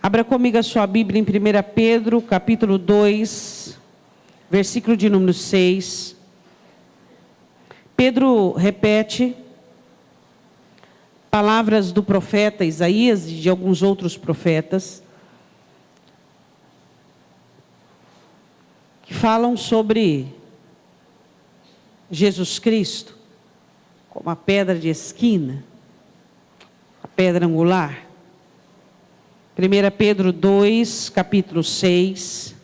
Abra comigo a sua Bíblia em 1 Pedro, capítulo 2, versículo de número 6. Pedro repete palavras do profeta Isaías e de alguns outros profetas que falam sobre Jesus Cristo como a pedra de esquina, a pedra angular. 1 Pedro 2, capítulo 6.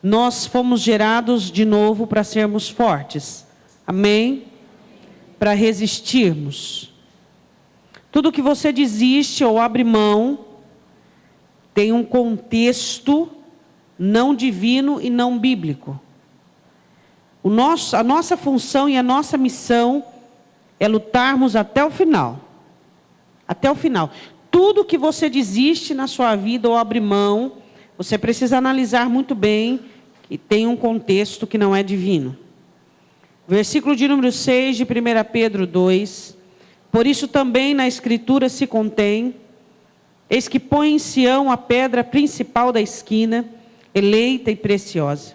Nós fomos gerados de novo para sermos fortes. Amém? Para resistirmos. Tudo que você desiste ou abre mão tem um contexto não divino e não bíblico. A nossa função e a nossa missão é lutarmos até o final. Até o final. Tudo que você desiste na sua vida ou abre mão, você precisa analisar muito bem que tem um contexto que não é divino. Versículo de número 6 de 1 Pedro 2. Por isso também na Escritura se contém: eis que põe em Sião a pedra principal da esquina, eleita e preciosa.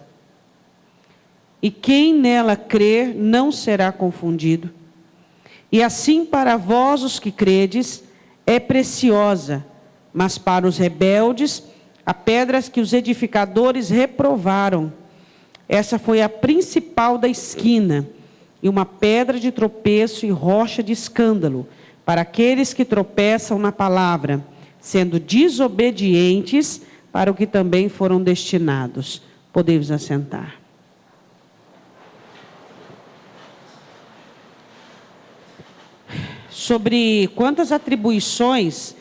E quem nela crer não será confundido. E assim para vós os que credes, é preciosa, mas para os rebeldes, a pedra que os edificadores reprovaram. Essa foi a principal da esquina, e uma pedra de tropeço e rocha de escândalo, para aqueles que tropeçam na palavra, sendo desobedientes para o que também foram destinados. Podemos assentar. Sobre quantas atribuições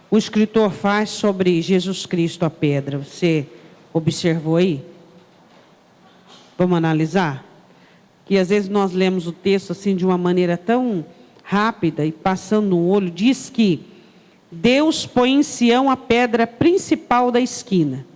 o escritor faz sobre Jesus Cristo, a pedra. Você observou aí? Vamos analisar? Que às vezes nós lemos o texto assim de uma maneira tão rápida e passando no olho. Diz que Deus põe em Sião a pedra principal da esquina.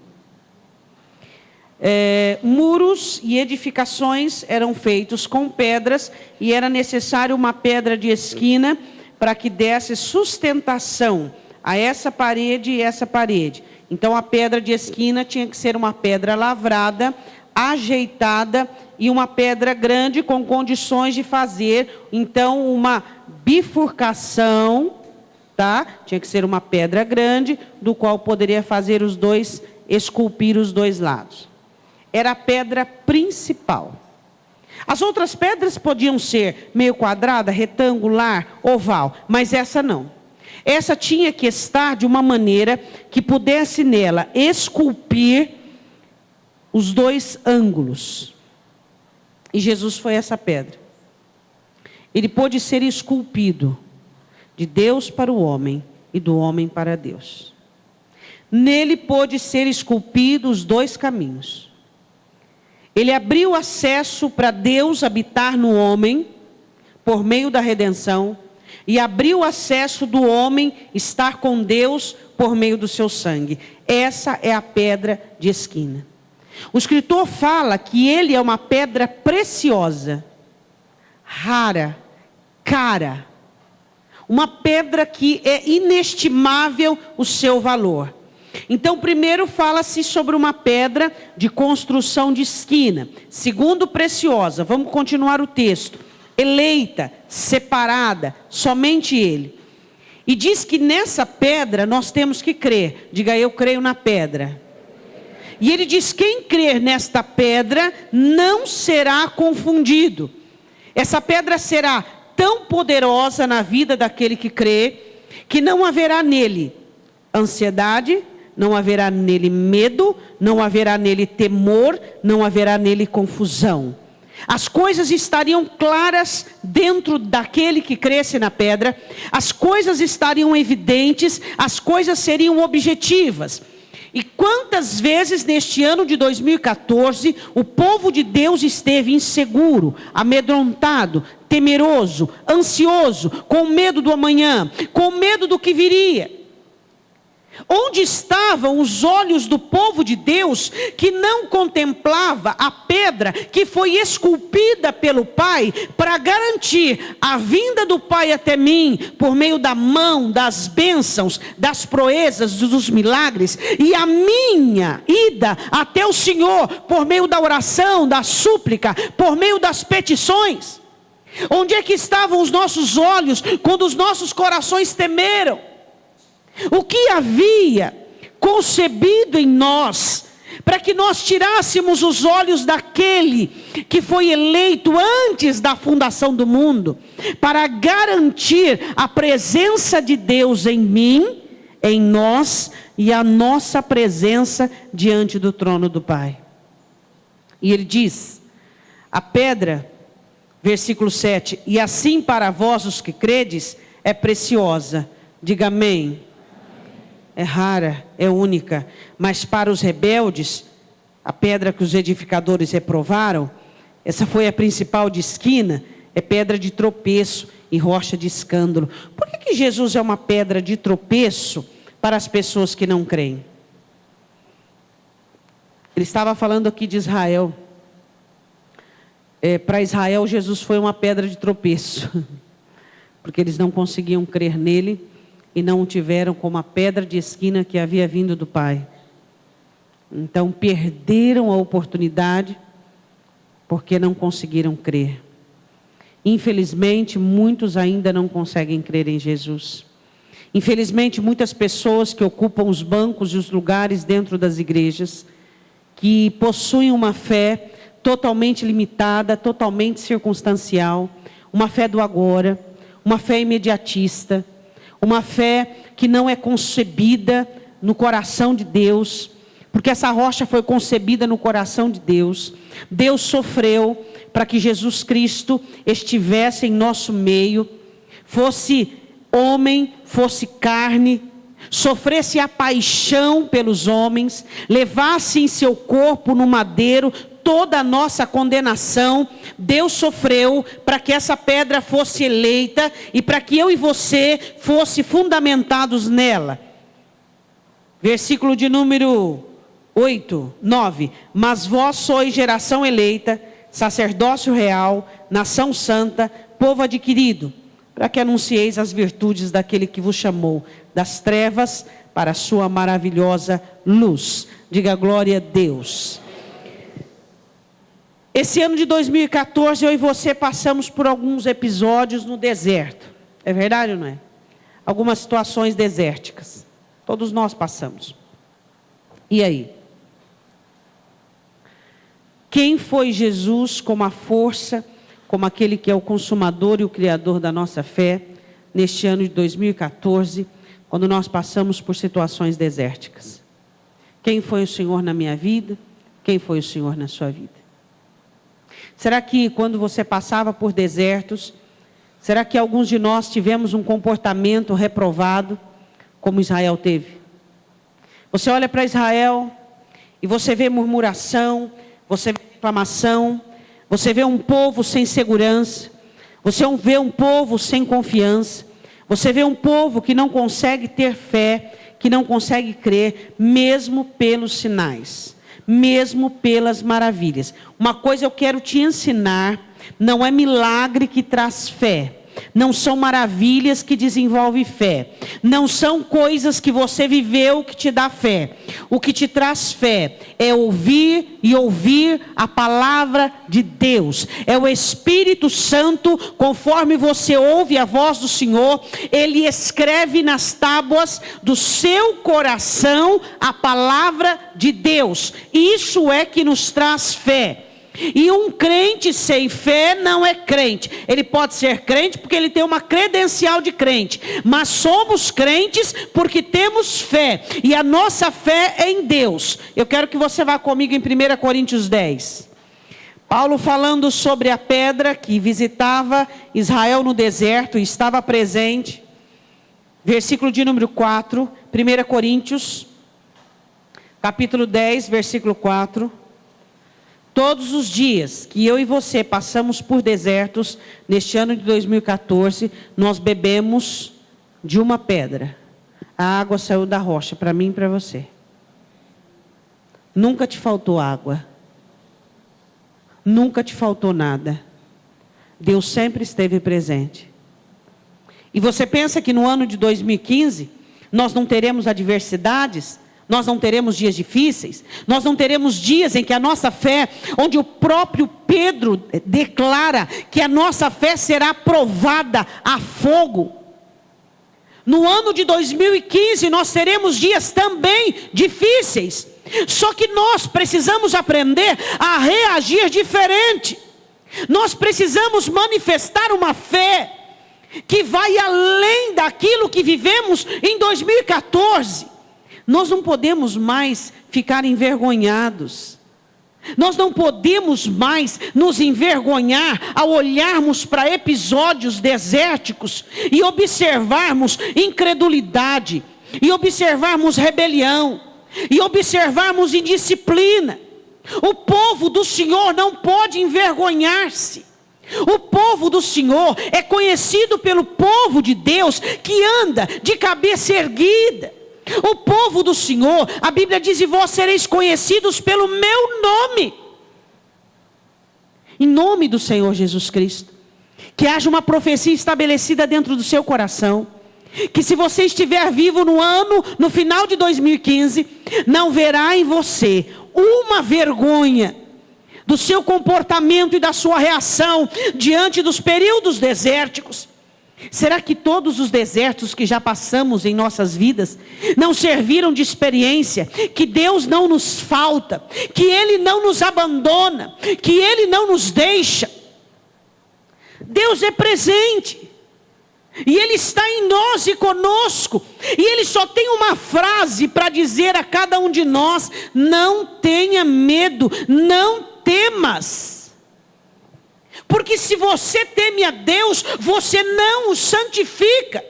Muros e edificações eram feitos com pedras e era necessário uma pedra de esquina para que desse sustentação a essa parede e essa parede. Então a pedra de esquina tinha que ser uma pedra lavrada, ajeitada e uma pedra grande com condições de fazer então uma bifurcação, tá? Tinha que ser uma pedra grande do qual poderia fazer esculpir os dois lados. Era a pedra principal. As outras pedras podiam ser meio quadrada, retangular, oval, mas essa não. Essa tinha que estar de uma maneira que pudesse nela esculpir os dois ângulos. E Jesus foi essa pedra. Ele pôde ser esculpido de Deus para o homem e do homem para Deus. Nele pôde ser esculpido os dois caminhos. Ele abriu acesso para Deus habitar no homem, por meio da redenção, e abriu acesso do homem estar com Deus por meio do seu sangue. Essa é a pedra de esquina. O escritor fala que ele é uma pedra preciosa, rara, cara. Uma pedra que é inestimável o seu valor. Então, primeiro fala-se sobre uma pedra de construção de esquina. Segundo, preciosa. Vamos continuar o texto. Eleita, separada, somente ele. E diz que nessa pedra nós temos que crer. Diga, eu creio na pedra. E ele diz, quem crer nesta pedra não será confundido. Essa pedra será tão poderosa na vida daquele que crê, que não haverá nele ansiedade, não haverá nele medo, não haverá nele temor, não haverá nele confusão. As coisas estariam claras dentro daquele que cresce na pedra, as coisas estariam evidentes, as coisas seriam objetivas. E quantas vezes neste ano de 2014, o povo de Deus esteve inseguro, amedrontado, temeroso, ansioso, com medo do amanhã, com medo do que viria. Onde estavam os olhos do povo de Deus que não contemplava a pedra que foi esculpida pelo Pai para garantir a vinda do Pai até mim por meio da mão, das bênçãos, das proezas, dos milagres, e a minha ida até o Senhor por meio da oração, da súplica, por meio das petições? Onde é que estavam os nossos olhos quando os nossos corações temeram? O que havia concebido em nós, para que nós tirássemos os olhos daquele que foi eleito antes da fundação do mundo, para garantir a presença de Deus em mim, em nós, e a nossa presença diante do trono do Pai. E ele diz, a pedra, versículo 7, e assim para vós os que credes, é preciosa. Diga amém. É rara, é única, mas para os rebeldes, a pedra que os edificadores reprovaram, essa foi a principal de esquina, é pedra de tropeço e rocha de escândalo. Por que Jesus é uma pedra de tropeço para as pessoas que não creem? Ele estava falando aqui de Israel. Para Israel, Jesus foi uma pedra de tropeço, porque eles não conseguiam crer nele, e não o tiveram como a pedra de esquina que havia vindo do Pai. Então perderam a oportunidade, porque não conseguiram crer. Infelizmente, muitos ainda não conseguem crer em Jesus. Infelizmente, muitas pessoas que ocupam os bancos e os lugares dentro das igrejas, que possuem uma fé totalmente limitada, totalmente circunstancial, uma fé do agora, uma fé imediatista, uma fé que não é concebida no coração de Deus, porque essa rocha foi concebida no coração de Deus. Deus sofreu para que Jesus Cristo estivesse em nosso meio, fosse homem, fosse carne, sofresse a paixão pelos homens, levasse em seu corpo no madeiro toda a nossa condenação. Deus sofreu para que essa pedra fosse eleita e para que eu e você fosse fundamentados nela. Versículo de número 8, 9. Mas vós sois geração eleita, sacerdócio real, nação santa, povo adquirido, para que anuncieis as virtudes daquele que vos chamou das trevas para a sua maravilhosa luz. Diga glória a Deus. Esse ano de 2014, eu e você passamos por alguns episódios no deserto. É verdade ou não é? Algumas situações desérticas. Todos nós passamos. E aí? Quem foi Jesus como a força, como aquele que é o consumador e o criador da nossa fé, neste ano de 2014, quando nós passamos por situações desérticas? Quem foi o Senhor na minha vida? Quem foi o Senhor na sua vida? Será que quando você passava por desertos, será que alguns de nós tivemos um comportamento reprovado, como Israel teve? Você olha para Israel e você vê murmuração, você vê reclamação, você vê um povo sem segurança, você vê um povo sem confiança, você vê um povo que não consegue ter fé, que não consegue crer, mesmo pelos sinais, mesmo pelas maravilhas. Uma coisa eu quero te ensinar: não é milagre que traz fé, não são maravilhas que desenvolvem fé, não são coisas que você viveu que te dá fé. O que te traz fé é ouvir e ouvir a palavra de Deus. É o Espírito Santo, conforme você ouve a voz do Senhor, Ele escreve nas tábuas do seu coração a palavra de Deus. Isso é que nos traz fé. E um crente sem fé não é crente. Ele pode ser crente porque ele tem uma credencial de crente, mas somos crentes porque temos fé, e a nossa fé é em Deus. Eu quero que você vá comigo em 1 Coríntios 10. Paulo falando sobre a pedra que visitava Israel no deserto e estava presente. Versículo de número 4, 1 Coríntios, capítulo 10, versículo 4. Todos os dias que eu e você passamos por desertos, neste ano de 2014, nós bebemos de uma pedra. A água saiu da rocha, para mim e para você. Nunca te faltou água. Nunca te faltou nada. Deus sempre esteve presente. E você pensa que no ano de 2015, nós não teremos adversidades? Nós não teremos dias difíceis? Nós não teremos dias em que a nossa fé, onde o próprio Pedro declara que a nossa fé será provada a fogo? No ano de 2015, nós teremos dias também difíceis. Só que nós precisamos aprender a reagir diferente. Nós precisamos manifestar uma fé que vai além daquilo que vivemos em 2014. Nós não podemos mais ficar envergonhados. Nós não podemos mais nos envergonhar ao olharmos para episódios desérticos e observarmos incredulidade, e observarmos rebelião, e observarmos indisciplina. O povo do Senhor não pode envergonhar-se. O povo do Senhor é conhecido pelo povo de Deus que anda de cabeça erguida. O povo do Senhor, a Bíblia diz: e vós sereis conhecidos pelo meu nome. Em nome do Senhor Jesus Cristo. Que haja uma profecia estabelecida dentro do seu coração. Que se você estiver vivo no final de 2015, não verá em você uma vergonha do seu comportamento e da sua reação diante dos períodos desérticos. Será que todos os desertos que já passamos em nossas vidas não serviram de experiência? Que Deus não nos falta, que Ele não nos abandona, que Ele não nos deixa. Deus é presente, e Ele está em nós e conosco, e Ele só tem uma frase para dizer a cada um de nós: não tenha medo, não temas. Porque se você teme a Deus, você não o santifica.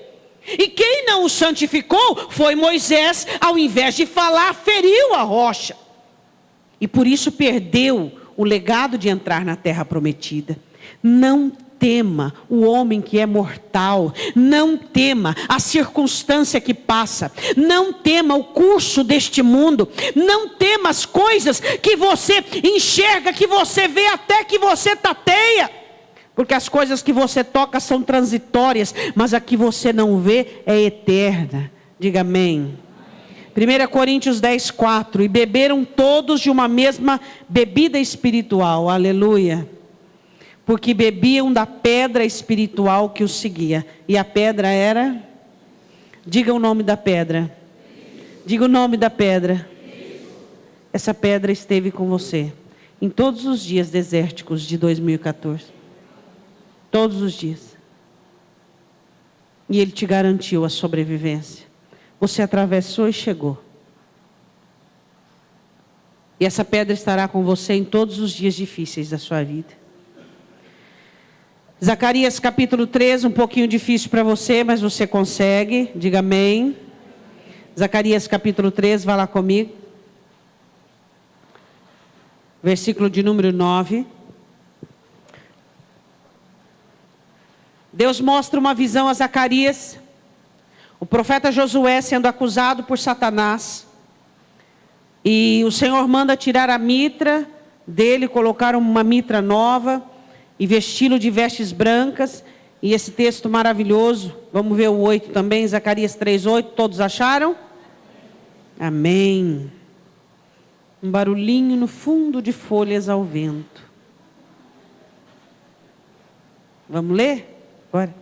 E quem não o santificou foi Moisés. Ao invés de falar, feriu a rocha. E por isso perdeu o legado de entrar na terra prometida. Não tema o homem que é mortal. Não tema a circunstância que passa. Não tema o curso deste mundo. Não tema as coisas que você enxerga, que você vê, até que você tateia. Porque as coisas que você toca são transitórias, mas a que você não vê é eterna. Diga amém. 1 Coríntios 10:4. E beberam todos de uma mesma bebida espiritual. Aleluia. Porque bebiam da pedra espiritual que os seguia. E a pedra era? Diga o nome da pedra. Diga o nome da pedra. Essa pedra esteve com você em todos os dias desérticos de 2014. Todos os dias. E Ele te garantiu a sobrevivência. Você atravessou e chegou. E essa pedra estará com você em todos os dias difíceis da sua vida. Zacarias capítulo 3, um pouquinho difícil para você, mas você consegue. Diga amém. Zacarias capítulo 3, vá lá comigo. Versículo de número 9. Deus mostra uma visão a Zacarias. O profeta Josué sendo acusado por Satanás. E o Senhor manda tirar a mitra dele, colocar uma mitra nova e vesti-lo de vestes brancas. E esse texto maravilhoso, vamos ver o 8 também, Zacarias 3:8, todos acharam? Amém. Um barulhinho no fundo de folhas ao vento. Vamos ler? Bora.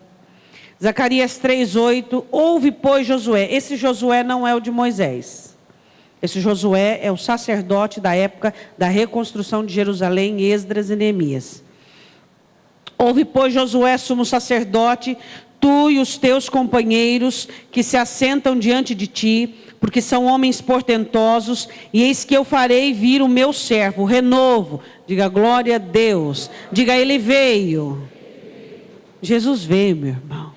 Zacarias 3:8, ouve, pois, Josué. Esse Josué não é o de Moisés. Esse Josué é o sacerdote da época da reconstrução de Jerusalém, Esdras e Neemias. Ouve, pois, Josué, sumo sacerdote, tu e os teus companheiros que se assentam diante de ti, porque são homens portentosos, e eis que eu farei vir o meu servo, renovo. Diga glória a Deus. Diga, ele veio. Jesus veio, meu irmão.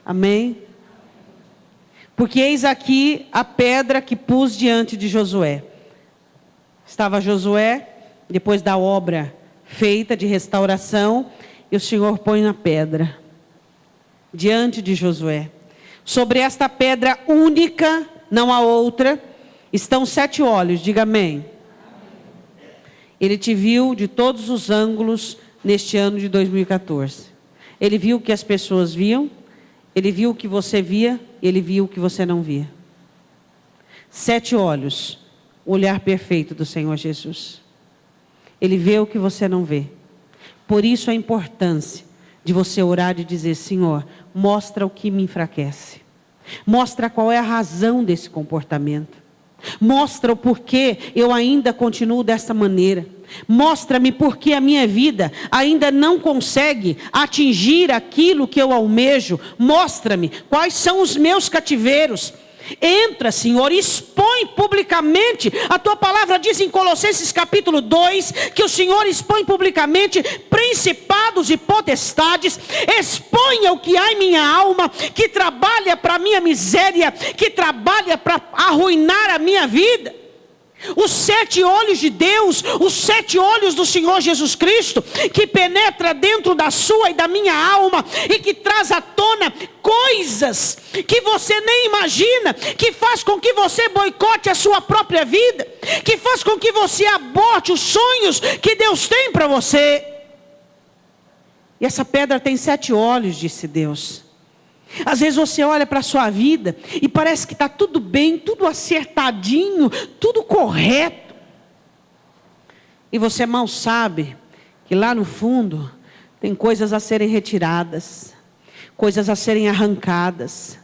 Amém? Porque eis aqui a pedra que pus diante de Josué. Estava Josué, depois da obra feita de restauração, e o Senhor põe na pedra, diante de Josué. Sobre esta pedra única, não há outra, estão 7 olhos, diga amém. Ele te viu de todos os ângulos neste ano de 2014. Ele viu o que as pessoas viam, ele viu o que você via, ele viu o que você não via. 7 olhos, o olhar perfeito do Senhor Jesus. Ele vê o que você não vê. Por isso a importância de você orar e dizer: Senhor, mostra o que me enfraquece. Mostra qual é a razão desse comportamento. Mostra o porquê eu ainda continuo dessa maneira. Mostra-me porque a minha vida ainda não consegue atingir aquilo que eu almejo. Mostra-me quais são os meus cativeiros. Entra, Senhor, e expõe publicamente. A tua palavra diz em Colossenses capítulo 2, que o Senhor expõe publicamente principados e potestades. Exponha o que há em minha alma, que trabalha para a minha miséria, que trabalha para arruinar a minha vida. Os 7 olhos de Deus, os 7 olhos do Senhor Jesus Cristo, que penetra dentro da sua e da minha alma, e que traz à tona coisas que você nem imagina, que faz com que você boicote a sua própria vida, que faz com que você aborte os sonhos que Deus tem para você. E essa pedra tem 7 olhos, disse Deus. Às vezes você olha para a sua vida e parece que está tudo bem, tudo acertadinho, tudo correto. E você mal sabe que lá no fundo tem coisas a serem retiradas, coisas a serem arrancadas.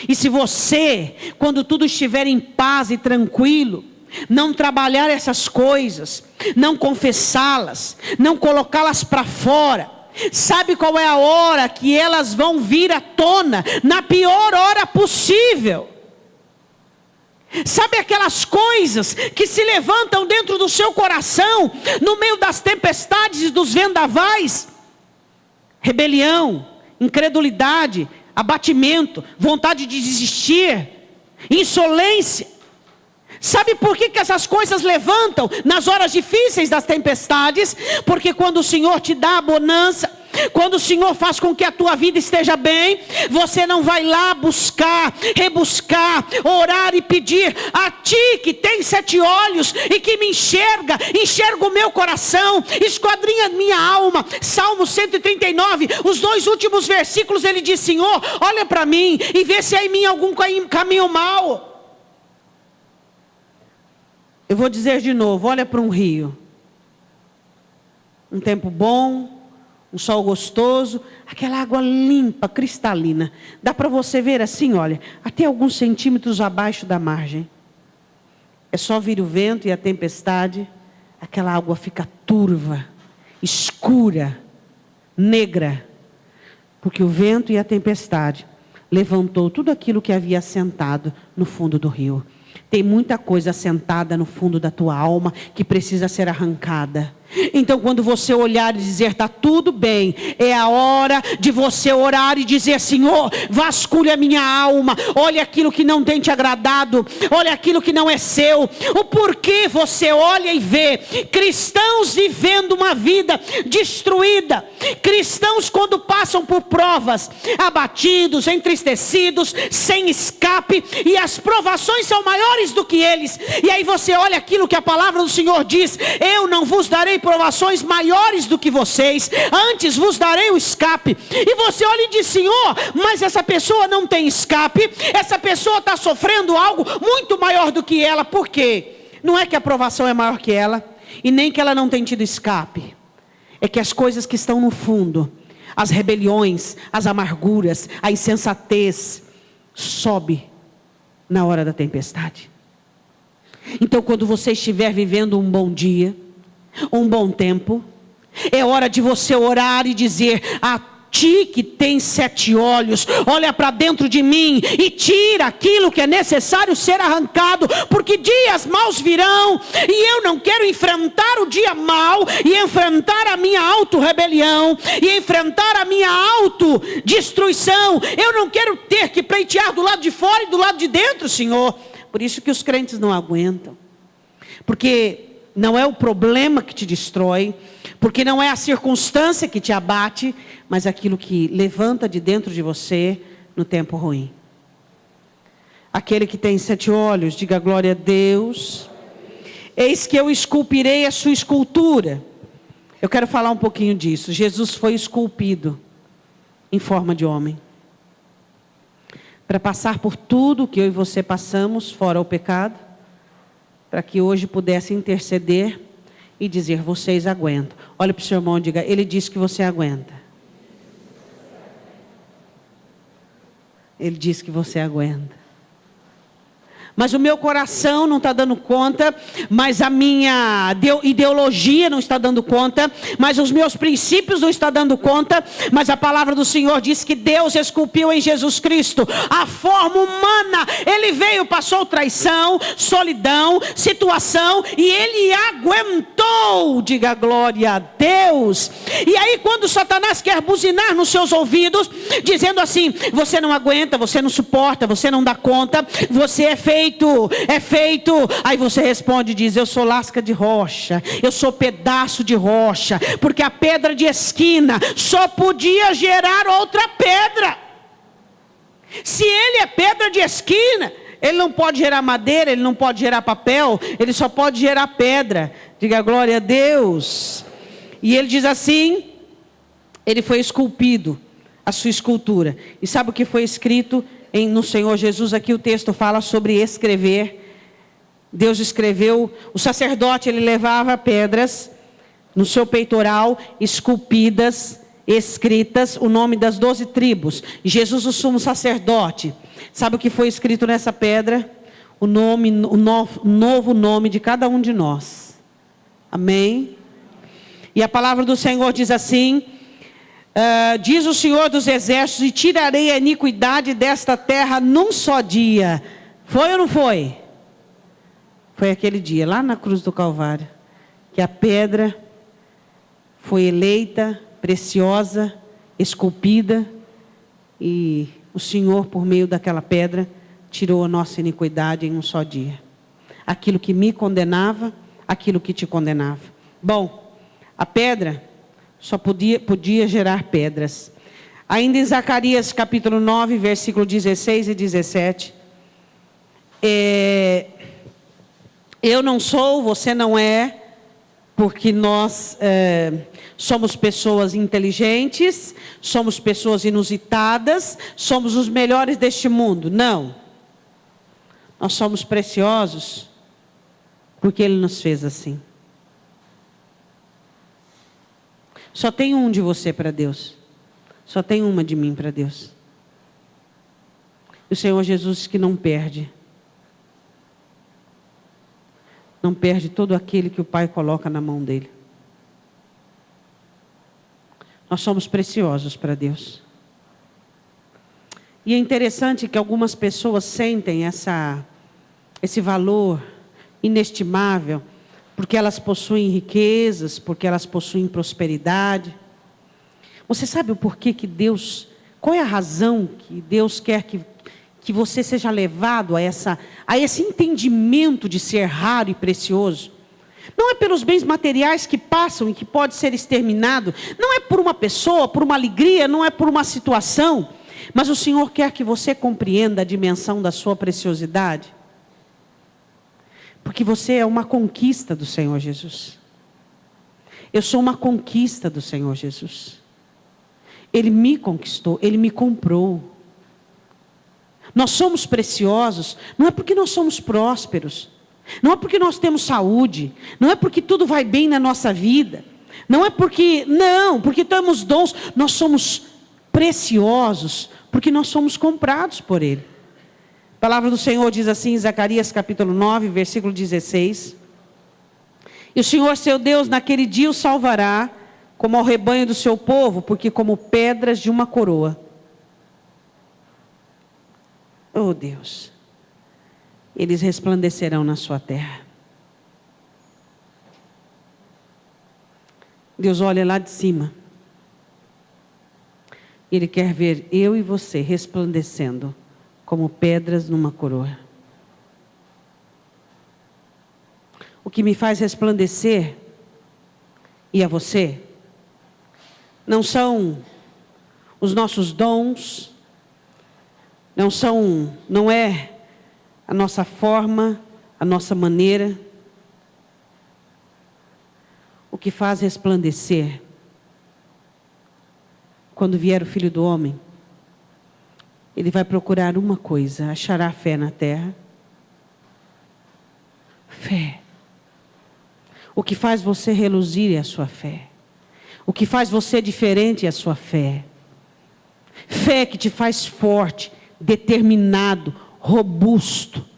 E se você, quando tudo estiver em paz e tranquilo, não trabalhar essas coisas, não confessá-las, não colocá-las para fora, sabe qual é a hora que elas vão vir à tona? Na pior hora possível. Sabe aquelas coisas que se levantam dentro do seu coração, no meio das tempestades e dos vendavais? Rebelião, incredulidade, abatimento, vontade de desistir, insolência. Sabe por que essas coisas levantam nas horas difíceis das tempestades? Porque quando o Senhor te dá a bonança, quando o Senhor faz com que a tua vida esteja bem, você não vai lá buscar, rebuscar, orar e pedir a ti que tem 7 olhos e que me enxerga o meu coração, esquadrinha minha alma. Salmo 139, os 2 últimos versículos, ele diz: Senhor, olha para mim e vê se há em mim algum caminho mau. Eu vou dizer de novo, olha para um rio. Um tempo bom, um sol gostoso, aquela água limpa, cristalina. Dá para você ver assim, olha, até alguns centímetros abaixo da margem. É só vir o vento e a tempestade, aquela água fica turva, escura, negra. Porque o vento e a tempestade levantou tudo aquilo que havia assentado no fundo do rio. Tem muita coisa assentada no fundo da tua alma que precisa ser arrancada. Então quando você olhar e dizer está tudo bem, é a hora de você orar e dizer: Senhor, vasculha a minha alma, olha aquilo que não tem te agradado, olha aquilo que não é seu. O porquê você olha e vê cristãos vivendo uma vida destruída, cristãos quando passam por provas, abatidos, entristecidos, sem escape, e as provações são maiores do que eles, e aí você olha aquilo que a palavra do Senhor diz: eu não vos darei provações maiores do que vocês, antes vos darei o escape. E você olha e diz: Senhor, mas essa pessoa não tem escape, essa pessoa está sofrendo algo muito maior do que ela. Por quê? Não é que a provação é maior que ela, e nem que ela não tem tido escape, é que as coisas que estão no fundo, as rebeliões, as amarguras, a insensatez, sobe na hora da tempestade. Então quando você estiver vivendo um bom dia, um bom tempo, é hora de você orar e dizer: a ti que tem 7 olhos, olha para dentro de mim e tira aquilo que é necessário ser arrancado, porque dias maus virão, e eu não quero enfrentar o dia mau, e enfrentar a minha auto-rebelião, e enfrentar a minha autodestruição. Eu não quero ter que pleitear do lado de fora e do lado de dentro, Senhor. Por isso que os crentes não aguentam, porque não é o problema que te destrói, porque não é a circunstância que te abate, mas aquilo que levanta de dentro de você no tempo ruim. Aquele que tem 7 olhos, diga glória a Deus. Eis que eu esculpirei a sua escultura. Eu quero falar um pouquinho disso. Jesus foi esculpido em forma de homem, para passar por tudo que eu e você passamos, fora o pecado, para que hoje pudesse interceder e dizer: vocês aguentam. Olha para o seu irmão e diga: ele disse que você aguenta. Ele disse que você aguenta. Mas o meu coração não está dando conta, mas a minha ideologia não está dando conta, mas os meus princípios não estão dando conta, mas a palavra do Senhor diz que Deus esculpiu em Jesus Cristo a forma humana. Ele veio, passou traição, solidão, situação, e Ele aguentou, diga glória a Deus. E aí quando Satanás quer buzinar nos seus ouvidos, dizendo assim: você não aguenta, você não suporta, você não dá conta, você é feito. Aí você responde e diz: eu sou lasca de rocha, eu sou pedaço de rocha, porque a pedra de esquina só podia gerar outra pedra. Se ele é pedra de esquina, ele não pode gerar madeira, ele não pode gerar papel, ele só pode gerar pedra. Diga glória a Deus. E ele diz assim: ele foi esculpido, a sua escultura. E sabe o que foi escrito no Senhor Jesus? Aqui o texto fala sobre escrever. Deus escreveu. O sacerdote, ele levava pedras no seu peitoral, esculpidas, escritas, o nome das 12 tribos. Jesus, o sumo sacerdote, sabe o que foi escrito nessa pedra? O novo nome de cada um de nós. Amém? E a palavra do Senhor diz assim: diz o Senhor dos exércitos: e tirarei a iniquidade desta terra num só dia. Foi ou não foi? Foi aquele dia, lá na cruz do Calvário, que a pedra foi eleita, preciosa, esculpida, e o Senhor, por meio daquela pedra, tirou a nossa iniquidade em um só dia. Aquilo que me condenava, aquilo que te condenava. Bom, a pedra só podia gerar pedras. Ainda em Zacarias capítulo 9, versículo 16 e 17. Eu não sou, você não é, porque nós somos pessoas inteligentes, somos pessoas inusitadas, somos os melhores deste mundo. Não. Nós somos preciosos porque Ele nos fez assim. Só tem um de você para Deus. Só tem uma de mim para Deus. E o Senhor Jesus que não perde. Não perde todo aquele que o Pai coloca na mão dele. Nós somos preciosos para Deus. E é interessante que algumas pessoas sentem esse valor inestimável, porque elas possuem riquezas, porque elas possuem prosperidade. Você sabe o porquê que Deus, qual é a razão que Deus quer que você seja levado a esse entendimento de ser raro e precioso? Não é pelos bens materiais que passam e que pode ser exterminado, não é por uma pessoa, por uma alegria, não é por uma situação, mas o Senhor quer que você compreenda a dimensão da sua preciosidade. Porque você é uma conquista do Senhor Jesus. Eu sou uma conquista do Senhor Jesus. Ele me conquistou, Ele me comprou. Nós somos preciosos, não é porque nós somos prósperos, não é porque nós temos saúde, não é porque tudo vai bem na nossa vida, porque temos dons. Nós somos preciosos porque nós somos comprados por Ele. A palavra do Senhor diz assim em Zacarias capítulo 9, versículo 16. E o Senhor seu Deus naquele dia o salvará, como ao rebanho do seu povo, porque como pedras de uma coroa. Oh Deus, eles resplandecerão na sua terra. Deus olha lá de cima. Ele quer ver eu e você resplandecendo como pedras numa coroa. O que me faz resplandecer, e a você, não são os nossos dons, não é a nossa forma, a nossa maneira. O que faz resplandecer, quando vier o Filho do Homem, Ele vai procurar uma coisa: achará fé na terra? Fé. O que faz você reluzir é a sua fé. O que faz você diferente é a sua fé. Fé que te faz forte, determinado, robusto.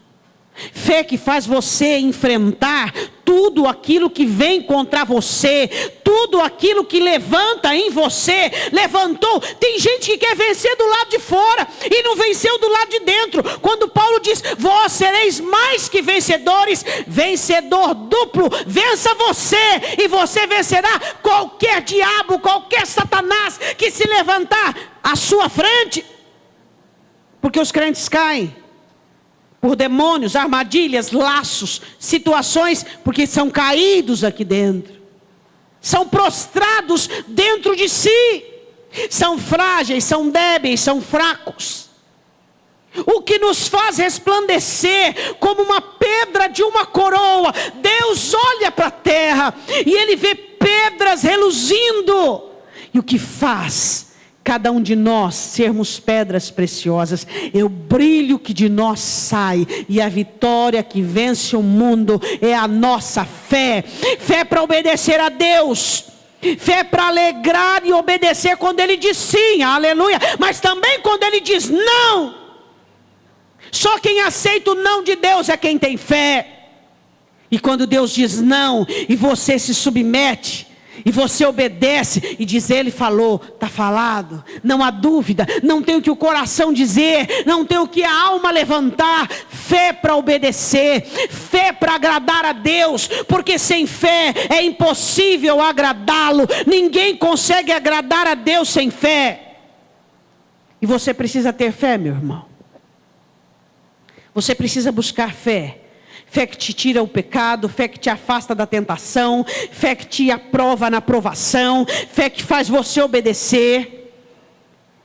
Fé que faz você enfrentar tudo aquilo que vem contra você, tudo aquilo que levanta em você, levantou. Tem gente que quer vencer do lado de fora e não venceu do lado de dentro. Quando Paulo diz, vós sereis mais que vencedores, vencedor duplo, vença você e você vencerá qualquer diabo, qualquer Satanás que se levantar à sua frente. Porque os crentes caem por demônios, armadilhas, laços, situações, porque são caídos aqui dentro. São prostrados dentro de si. São frágeis, são débeis, são fracos. O que nos faz resplandecer como uma pedra de uma coroa. Deus olha para a terra e Ele vê pedras reluzindo. E o que faz cada um de nós sermos pedras preciosas é o brilho que de nós sai, e a vitória que vence o mundo é a nossa fé. Fé para obedecer a Deus, fé para alegrar e obedecer quando Ele diz sim, aleluia, mas também quando Ele diz não. Só quem aceita o não de Deus é quem tem fé. E quando Deus diz não e você se submete e você obedece e diz, Ele falou, está falado, não há dúvida, não tem o que o coração dizer, não tem o que a alma levantar. Fé para obedecer, fé para agradar a Deus, porque sem fé é impossível agradá-lo. Ninguém consegue agradar a Deus sem fé. E você precisa ter fé, meu irmão. Você precisa buscar fé. Fé que te tira o pecado, fé que te afasta da tentação, fé que te aprova na provação, fé que faz você obedecer.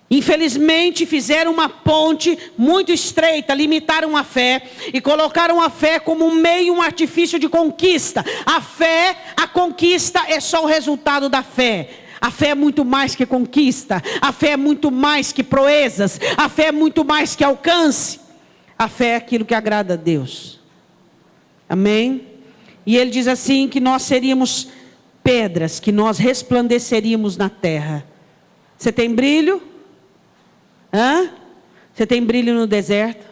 Infelizmente fizeram uma ponte muito estreita, limitaram a fé e colocaram a fé como um meio, um artifício de conquista. A fé, a conquista é só o resultado da fé. A fé é muito mais que conquista, a fé é muito mais que proezas, a fé é muito mais que alcance. A fé é aquilo que agrada a Deus. Amém? E ele diz assim, que nós seríamos pedras, que nós resplandeceríamos na terra. Você tem brilho? Você tem brilho no deserto?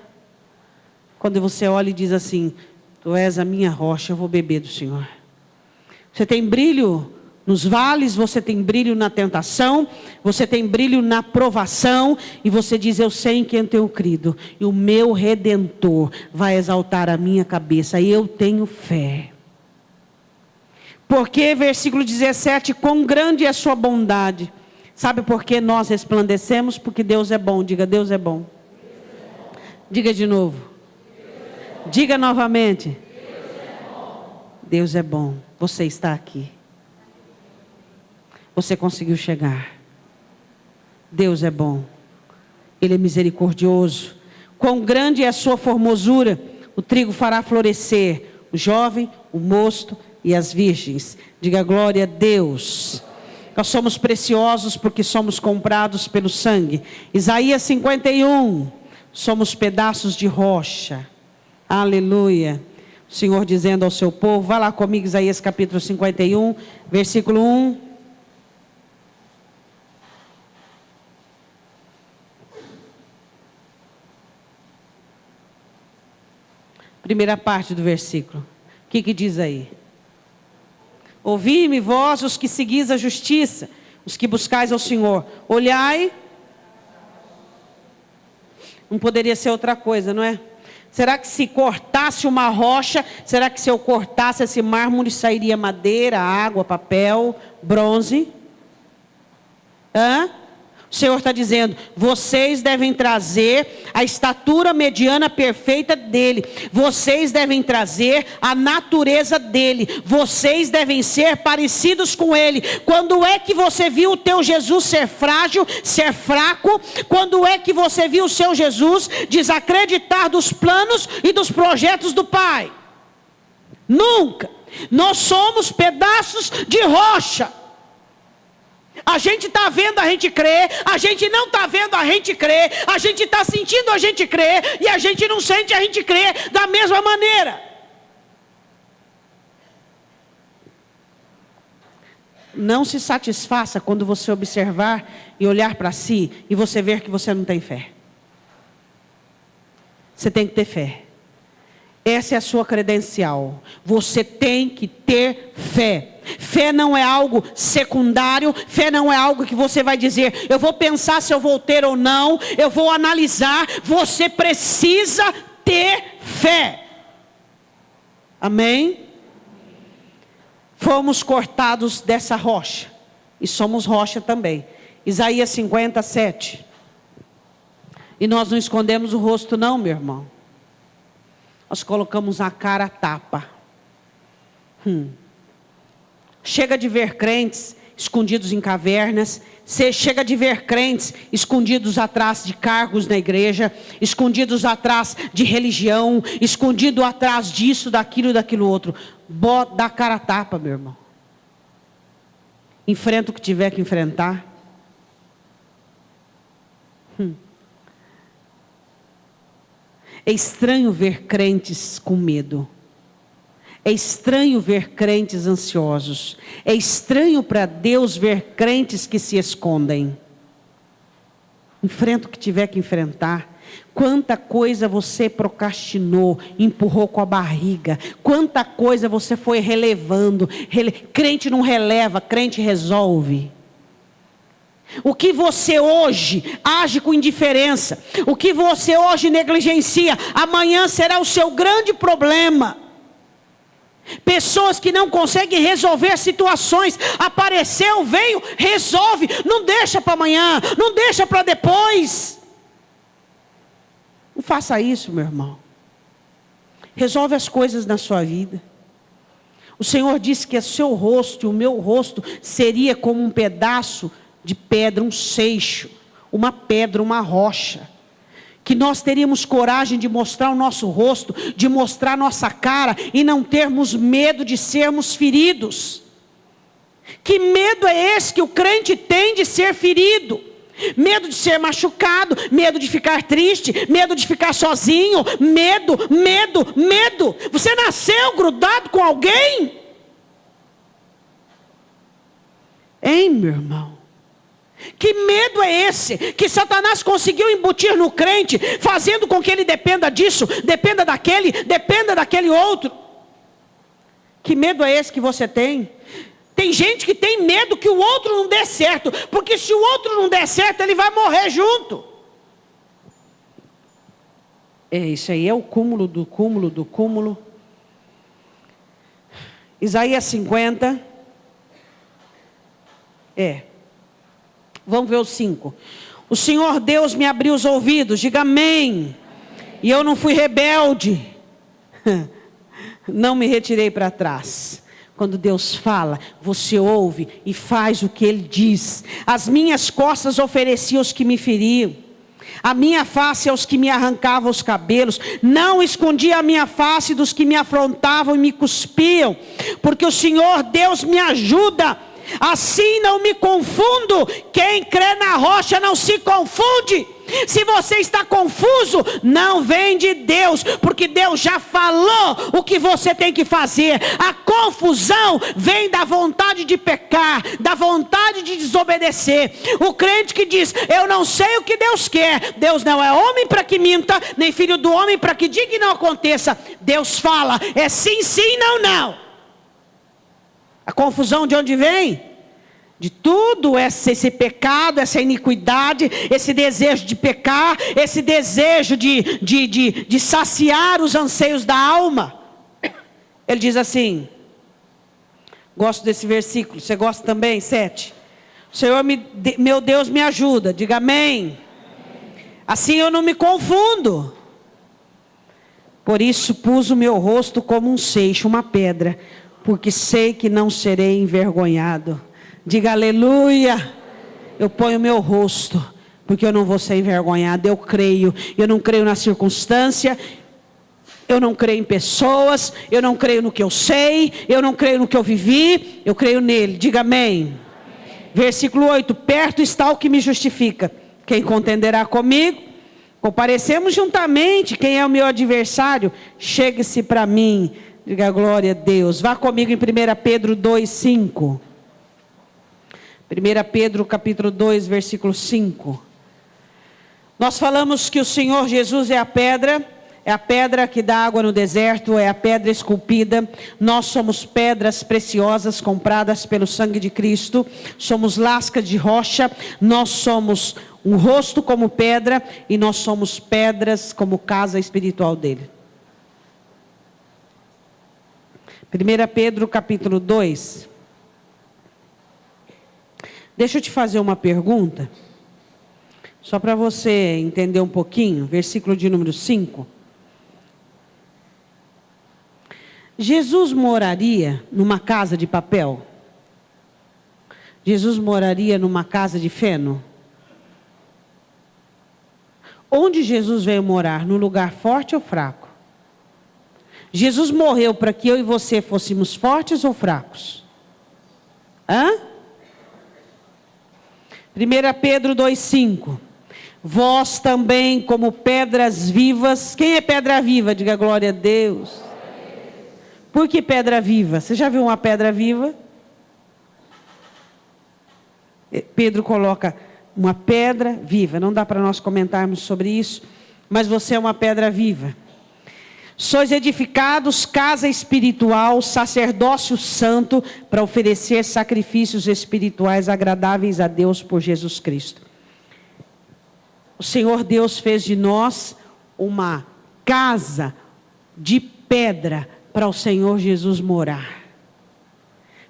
Quando você olha e diz assim, tu és a minha rocha, eu vou beber do Senhor. Você tem brilho nos vales, você tem brilho na tentação, você tem brilho na provação, e você diz, eu sei em quem tenho crido, e o meu Redentor vai exaltar a minha cabeça, e eu tenho fé. Porque, versículo 17, quão grande é a sua bondade. Sabe por que nós resplandecemos? Porque Deus é bom. Diga, Deus é bom. Diga de novo. Diga novamente. Deus é bom. Você está aqui. Você conseguiu chegar. Deus é bom. Ele é misericordioso. Quão grande é a sua formosura. O trigo fará florescer o jovem, o moço e as virgens. Diga glória a Deus. Nós somos preciosos porque somos comprados pelo sangue. Isaías 51. Somos pedaços de rocha. Aleluia. O Senhor dizendo ao seu povo. Vá lá comigo, Isaías capítulo 51, versículo 1. Primeira parte do versículo. O que diz aí? Ouvi-me vós os que seguis a justiça, os que buscais ao Senhor. Olhai. Não poderia ser outra coisa, não é? Será que se cortasse uma rocha, será que se eu cortasse esse mármore sairia madeira, água, papel, bronze? O Senhor está dizendo, vocês devem trazer a estatura mediana perfeita dele. Vocês devem trazer a natureza dele. Vocês devem ser parecidos com ele. Quando é que você viu o teu Jesus ser frágil, ser fraco? Quando é que você viu o seu Jesus desacreditar dos planos e dos projetos do Pai? Nunca. Nós somos pedaços de rocha. A gente está vendo, a gente crê. A gente não está vendo, a gente crê. A gente está sentindo, a gente crê. E a gente não sente, a gente crê da mesma maneira. Não se satisfaça quando você observar e olhar para si e você ver que você não tem fé. Você tem que ter fé. Essa é a sua credencial. Você tem que ter fé. Fé não é algo secundário. Fé não é algo que você vai dizer, eu vou pensar se eu vou ter ou não. Eu vou analisar. Você precisa ter fé. Amém? Fomos cortados dessa rocha. E somos rocha também. Isaías 57. E nós não escondemos o rosto não, meu irmão. Nós colocamos a cara a tapa. Chega de ver crentes escondidos em cavernas. Chega de ver crentes escondidos atrás de cargos na igreja. Escondidos atrás de religião. Escondido atrás disso, daquilo outro. Dá a cara a tapa, meu irmão. Enfrenta o que tiver que enfrentar. É estranho ver crentes com medo. É estranho ver crentes ansiosos. É estranho para Deus ver crentes que se escondem. Enfrenta o que tiver que enfrentar. Quanta coisa você procrastinou, empurrou com a barriga. Quanta coisa você foi relevando. Crente não releva, crente resolve. O que você hoje age com indiferença, o que você hoje negligencia, amanhã será o seu grande problema. Pessoas que não conseguem resolver situações, apareceu, veio, resolve, não deixa para amanhã, não deixa para depois. Não faça isso, meu irmão. Resolve as coisas na sua vida. O Senhor disse que o seu rosto e o meu rosto seria como um pedaço de pedra, um seixo, uma pedra, uma rocha, que nós teríamos coragem de mostrar o nosso rosto, de mostrar nossa cara, e não termos medo de sermos feridos. Que medo é esse que o crente tem de ser ferido? Medo de ser machucado, medo de ficar triste, medo de ficar sozinho, medo. Você nasceu grudado com alguém? Hein, meu irmão? Que medo é esse que Satanás conseguiu embutir no crente, fazendo com que ele dependa disso, dependa daquele outro? Que medo é esse que você tem? Tem gente que tem medo que o outro não dê certo, porque se o outro não der certo, ele vai morrer junto. Isso aí é o cúmulo do cúmulo do cúmulo. Isaías 50. Vamos ver o 5. O Senhor Deus me abriu os ouvidos. Diga amém. E eu não fui rebelde. Não me retirei para trás. Quando Deus fala, você ouve e faz o que Ele diz. As minhas costas ofereci aos que me feriam. A minha face aos que me arrancavam os cabelos. Não escondi a minha face dos que me afrontavam e me cuspiam. Porque o Senhor Deus me ajuda. Assim não me confundo. Quem crê na rocha não se confunde. Se você está confuso, não vem de Deus, porque Deus já falou o que você tem que fazer. A confusão vem da vontade de pecar, da vontade de desobedecer. O crente que diz, eu não sei o que Deus quer. Deus não é homem para que minta, nem filho do homem para que diga e não aconteça. Deus fala, é sim, sim, não, não. A confusão de onde vem? De tudo esse pecado, essa iniquidade, esse desejo de pecar, esse desejo de saciar os anseios da alma. Ele diz assim, gosto desse versículo, você gosta também? 7. Senhor, meu Deus, me ajuda. Diga amém. Assim eu não me confundo. Por isso pus o meu rosto como um seixo, uma pedra, porque sei que não serei envergonhado. Diga aleluia. Eu ponho o meu rosto, porque eu não vou ser envergonhado. Eu creio. Eu não creio na circunstância. Eu não creio em pessoas. Eu não creio no que eu sei. Eu não creio no que eu vivi. Eu creio nele. Diga amém. Versículo 8. Perto está o que me justifica. Quem contenderá comigo? Comparecemos juntamente. Quem é o meu adversário? Chegue-se para mim. Diga glória a Deus. Vá comigo em 1 Pedro 2, 5. 1 Pedro capítulo 2, versículo 5. Nós falamos que o Senhor Jesus é a pedra que dá água no deserto, é a pedra esculpida. Nós somos pedras preciosas compradas pelo sangue de Cristo. Somos lascas de rocha. Nós somos um rosto como pedra e nós somos pedras como casa espiritual dele. 1 Pedro capítulo 2. Deixa eu te fazer uma pergunta, só para você entender um pouquinho, versículo de número 5. Jesus moraria numa casa de papel? Jesus moraria numa casa de feno? Onde Jesus veio morar? Num lugar forte ou fraco? Jesus morreu para que eu e você fôssemos fortes ou fracos? 1 Pedro 2,5. Vós também como pedras vivas. Quem é pedra viva? Diga glória a Deus. Por que pedra viva? Você já viu uma pedra viva? Pedro coloca uma pedra viva. Não dá para nós comentarmos sobre isso, mas você é uma pedra viva. Sois edificados casa espiritual, sacerdócio santo, para oferecer sacrifícios espirituais agradáveis a Deus por Jesus Cristo. O Senhor Deus fez de nós uma casa de pedra para o Senhor Jesus morar.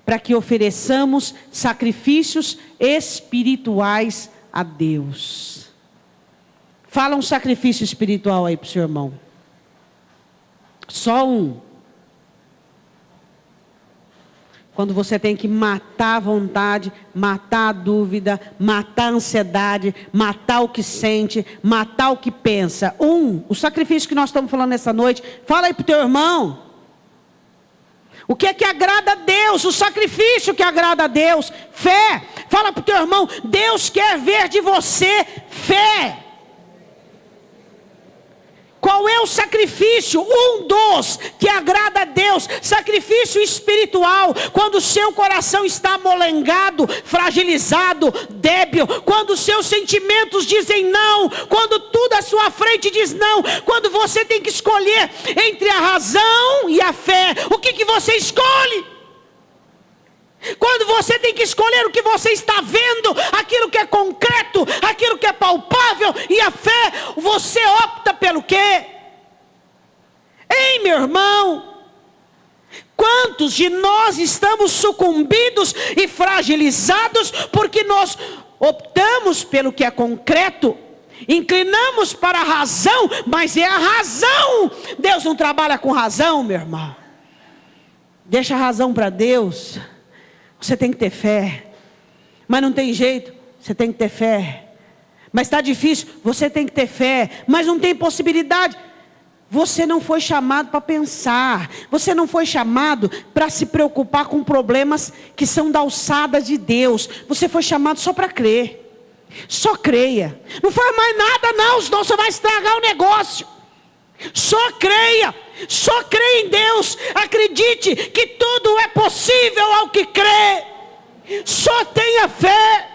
Para que ofereçamos sacrifícios espirituais a Deus. Fala um sacrifício espiritual aí para o seu irmão. Só um. Quando você tem que matar a vontade, matar a dúvida, matar a ansiedade, matar o que sente, matar o que pensa. O sacrifício que nós estamos falando nessa noite. Fala aí para o teu irmão. O que é que agrada a Deus? O sacrifício que agrada a Deus. Fé. Fala para o teu irmão. Deus quer ver de você fé. Qual é o sacrifício? Um dos que agrada a Deus. Sacrifício espiritual. Quando o seu coração está amolengado, fragilizado, débil. Quando os seus sentimentos dizem não. Quando tudo à sua frente diz não. Quando você tem que escolher entre a razão e a fé. O que você escolhe? Quando você tem que escolher o que você está vendo, aquilo que é concreto, aquilo que é palpável, e a fé, você opta pelo quê? Ei, meu irmão, quantos de nós estamos sucumbidos e fragilizados porque nós optamos pelo que é concreto, inclinamos para a razão, mas é a razão. Deus não trabalha com razão, meu irmão. Deixa a razão para Deus. Você tem que ter fé. Mas não tem jeito, você tem que ter fé. Mas está difícil, você tem que ter fé. Mas não tem possibilidade. Você não foi chamado para pensar. Você não foi chamado para se preocupar com problemas que são da alçada de Deus. Você foi chamado só para crer. Só creia. Não faz mais nada não, senão você vai estragar o negócio. Só creia. Só creia em Deus. Acredite que tudo é possível ao que crê. Só tenha fé.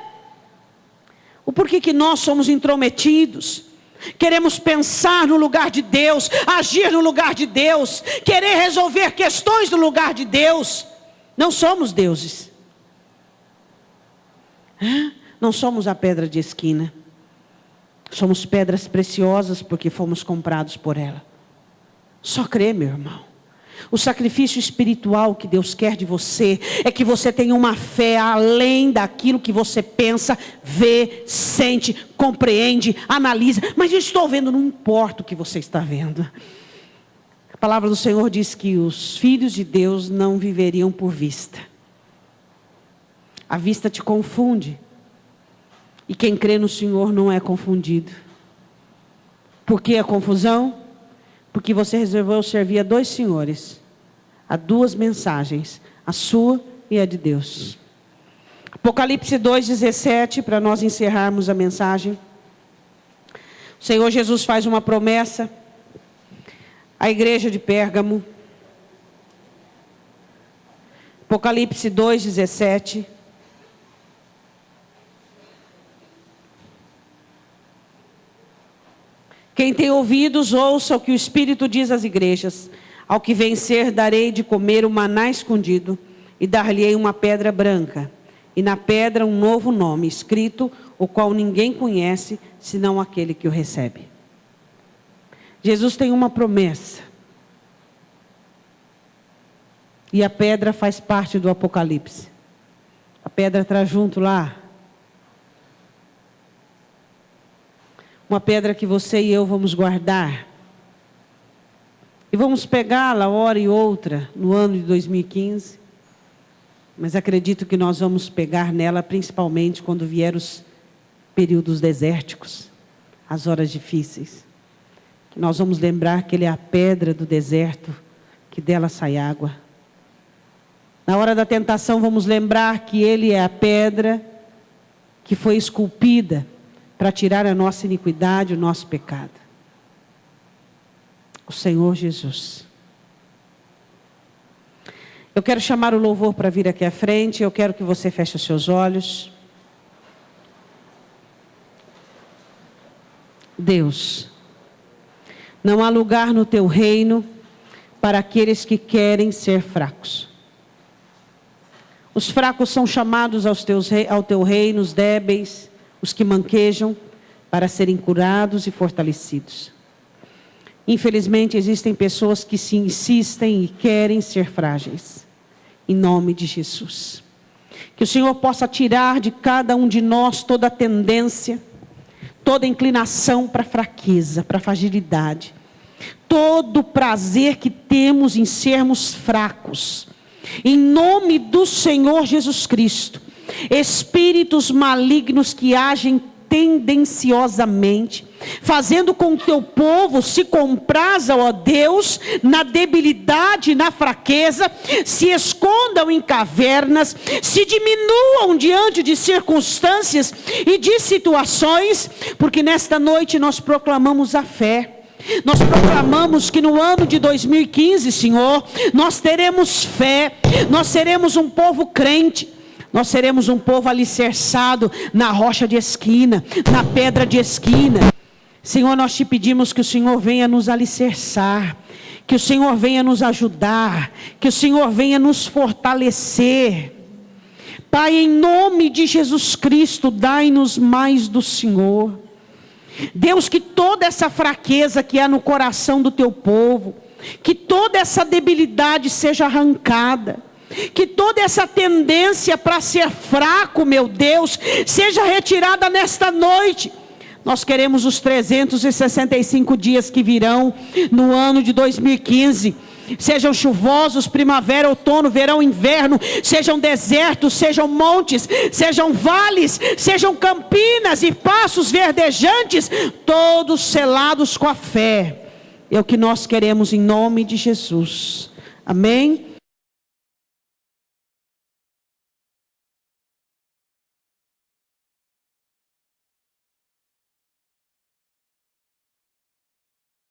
O porquê que nós somos intrometidos? Queremos pensar no lugar de Deus, agir no lugar de Deus, querer resolver questões no lugar de Deus. Não somos deuses. Não somos a pedra de esquina. Somos pedras preciosas porque fomos comprados por ela. Só crê, meu irmão. O sacrifício espiritual que Deus quer de você é que você tenha uma fé além daquilo que você pensa, vê, sente, compreende, analisa. Mas eu estou vendo, não importa o que você está vendo. A palavra do Senhor diz que os filhos de Deus não viveriam por vista. A vista te confunde. E quem crê no Senhor não é confundido. Por que a confusão? Porque você resolveu servir a dois senhores. Há duas mensagens, a sua e a de Deus. Apocalipse 2:17, para nós encerrarmos a mensagem. O Senhor Jesus faz uma promessa à igreja de Pérgamo. Apocalipse 2:17. Quem tem ouvidos, ouça o que o Espírito diz às igrejas. Ao que vencer, darei de comer o maná escondido, e dar-lhe-ei uma pedra branca, e na pedra um novo nome, escrito, o qual ninguém conhece, senão aquele que o recebe. Jesus tem uma promessa. E a pedra faz parte do Apocalipse. A pedra traz junto lá. Uma pedra que você e eu vamos guardar. E vamos pegá-la hora e outra no ano de 2015. Mas acredito que nós vamos pegar nela principalmente quando vier os períodos desérticos, as horas difíceis. Que nós vamos lembrar que ele é a pedra do deserto, que dela sai água. Na hora da tentação vamos lembrar que ele é a pedra que foi esculpida para tirar a nossa iniquidade, o nosso pecado. O Senhor Jesus. Eu quero chamar o louvor para vir aqui à frente. Eu quero que você feche os seus olhos. Deus, não há lugar no teu reino para aqueles que querem ser fracos. Os fracos são chamados ao teu reino, os débeis, os que manquejam, para serem curados e fortalecidos. Infelizmente, existem pessoas que se insistem e querem ser frágeis. Em nome de Jesus. Que o Senhor possa tirar de cada um de nós toda a tendência, toda a inclinação para a fraqueza, para a fragilidade. Todo o prazer que temos em sermos fracos. Em nome do Senhor Jesus Cristo. Espíritos malignos que agem tendenciosamente, fazendo com que o povo se compraza, ó Deus, na debilidade, na fraqueza, se escondam em cavernas, se diminuam diante de circunstâncias e de situações, porque nesta noite nós proclamamos a fé. Nós proclamamos que no ano de 2015, Senhor, nós teremos fé, nós seremos um povo crente. Nós seremos um povo alicerçado na rocha de esquina, na pedra de esquina. Senhor, nós te pedimos que o Senhor venha nos alicerçar, que o Senhor venha nos ajudar, que o Senhor venha nos fortalecer. Pai, em nome de Jesus Cristo, dai-nos mais do Senhor. Deus, que toda essa fraqueza que há no coração do teu povo, que toda essa debilidade seja arrancada. Que toda essa tendência para ser fraco, meu Deus, seja retirada nesta noite. Nós queremos os 365 dias que virão no ano de 2015. Sejam chuvosos, primavera, outono, verão, inverno. Sejam desertos, sejam montes, sejam vales, sejam campinas e passos verdejantes. Todos selados com a fé. É o que nós queremos em nome de Jesus. Amém?